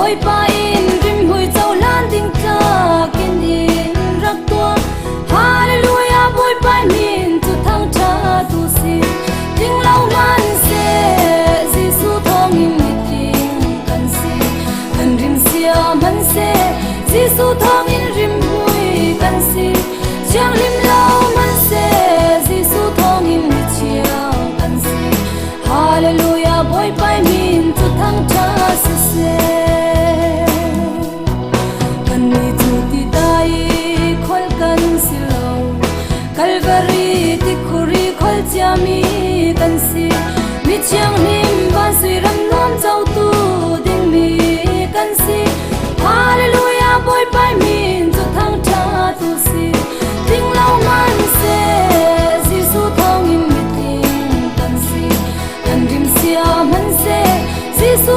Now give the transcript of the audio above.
boy pa in rim hui chau lan ding ta kin in rak tua hallelujah boy pa min tu thang tha tu si ding lau man se Giêsu thong in meeting kan si kan rim sia man se Giêsu thong in rim hui kan si chiang lim lau man se Giêsu thong in chiang kan si hallelujah boy pa min tu thang tha se kan ni tu ti dai khol kan silo Calvary ti khuri khol chami kan si mi chiang nim ban sui ram nom chau tu ding mi kan si hallelujah boy pai min tu thang tha tu si ding lau man se Giêsu thong in mi ting kan si kan rim sia man se Giêsu